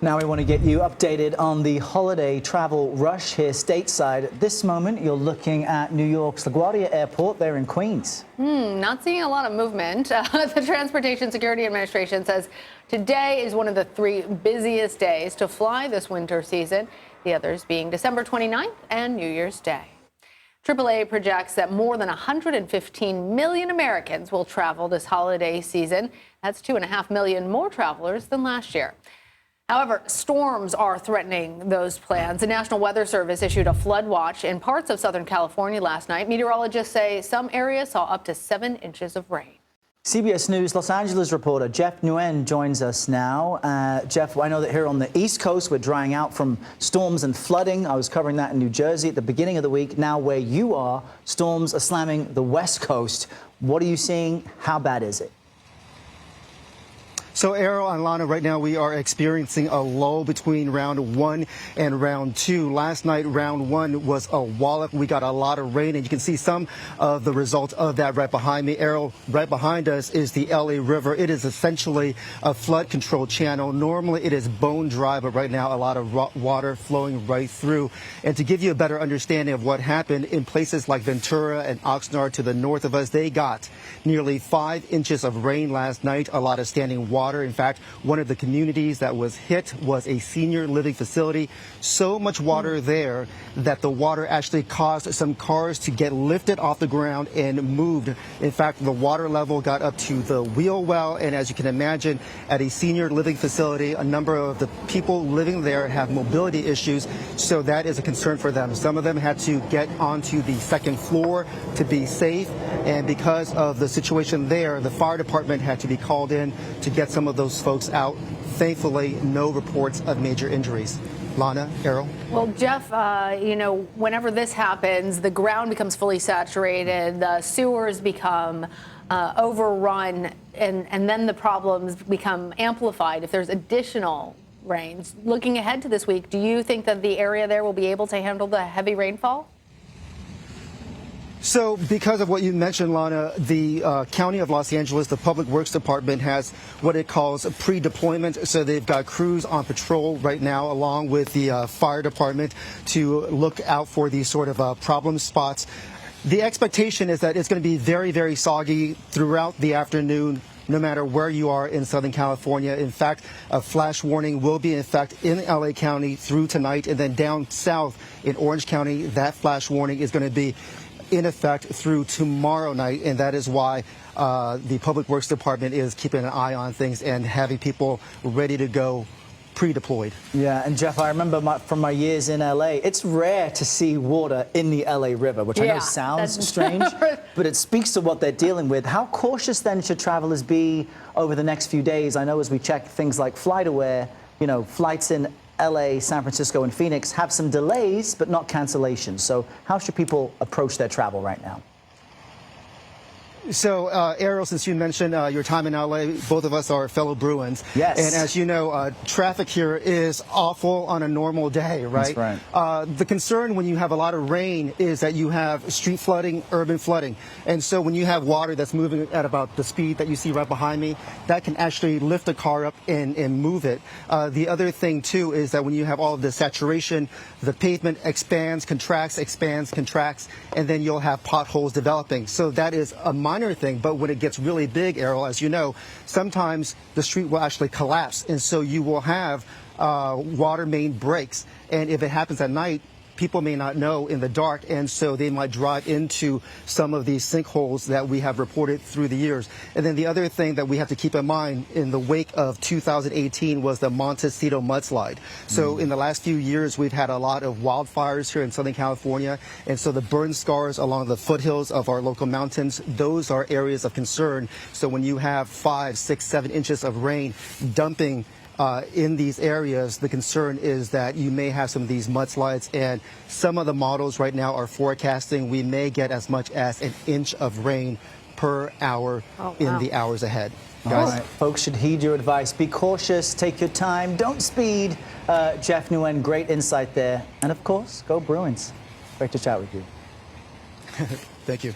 Now we want to get you updated on the holiday travel rush here stateside. At this moment, you're looking at New York's LaGuardia Airport there in Queens. Not seeing a lot of movement. The Transportation Security Administration says today is one of the 3 busiest days to fly this winter season, the others being December 29th and New Year's Day. AAA projects that more than 115 million Americans will travel this holiday season. That's 2.5 million more travelers than last year. However, storms are threatening those plans. The National Weather Service issued a flood watch in parts of Southern California last night. Meteorologists say some areas saw up to 7 inches of rain. CBS News Los Angeles reporter Jeff Nguyen joins us now. Jeff, I know that here on the East Coast we're drying out from storms and flooding. I was covering that in New Jersey at the beginning of the week. Now where you are, storms are slamming the West Coast. What are you seeing? How bad is it? So, Errol and Lana, right now we are experiencing a lull between round 1 and round 2. Last night, round 1 was a wallop. We got a lot of rain, and you can see some of the results of that right behind me. Errol, right behind us is the LA River. It is essentially a flood control channel. Normally it is bone dry, but right now a lot of water flowing right through. And to give you a better understanding of what happened, in places like Ventura and Oxnard to the north of us, they got nearly 5 inches of rain last night, a lot of standing water. In fact, one of the communities that was hit was a senior living facility. So much water there that the water actually caused some cars to get lifted off the ground and moved. In fact, the water level got up to the wheel well. And as you can imagine, at a senior living facility, a number of the people living there have mobility issues. So that is a concern for them. Some of them had to get onto the 2nd floor to be safe. And because of the situation there, the fire department had to be called in to get some of those folks out. Thankfully, no reports of major injuries. Lana, Errol? Well, Jeff, whenever this happens, the ground becomes fully saturated, the sewers become overrun, and then the problems become amplified if there's additional rains. Looking ahead to this week, do you think that the area there will be able to handle the heavy rainfall? So because of what you mentioned, Lana, the County of Los Angeles, the Public Works Department has what it calls pre-deployment. So they've got crews on patrol right now, along with the fire department, to look out for these sort of problem spots. The expectation is that it's going to be very, very soggy throughout the afternoon, no matter where you are in Southern California. In fact, a flash warning will be in effect in LA County through tonight, and then down south in Orange County, that flash warning is going to be in effect through tomorrow night, and that is why the Public Works Department is keeping an eye on things and having people ready to go pre-deployed. Yeah, and Jeff, I remember from my years in LA, it's rare to see water in the LA River, which I know sounds strange, but it speaks to what they're dealing with. How cautious then should travelers be over the next few days? I know as we check things like FlightAware, flights in LA, San Francisco, and Phoenix have some delays, but not cancellations. So how should people approach their travel right now? So, Errol, since you mentioned your time in LA, both of us are fellow Bruins. Yes. And as you know, traffic here is awful on a normal day, right? That's right. The concern when you have a lot of rain is that you have street flooding, urban flooding. And so when you have water that's moving at about the speed that you see right behind me, that can actually lift a car up and move it. The other thing, too, is that when you have all of the saturation, the pavement expands, contracts, and then you'll have potholes developing. So that is a minor thing, but when it gets really big, Errol, as you know, sometimes the street will actually collapse, and so you will have water main breaks. And if it happens at night, people may not know in the dark, and so they might drive into some of these sinkholes that we have reported through the years. And then the other thing that we have to keep in mind in the wake of 2018 was the Montecito mudslide. So in the last few years, we've had a lot of wildfires here in Southern California, and so the burn scars along the foothills of our local mountains, those are areas of concern. So when you have 5, 6, 7 inches of rain dumping in these areas, the concern is that you may have some of these mudslides, and some of the models right now are forecasting we may get as much as 1 inch of rain per hour in the hours ahead. Guys, all right, folks should heed your advice. Be cautious, take your time, don't speed. Jeff Nguyen, great insight there. And of course, go Bruins. Great to chat with you. Thank you.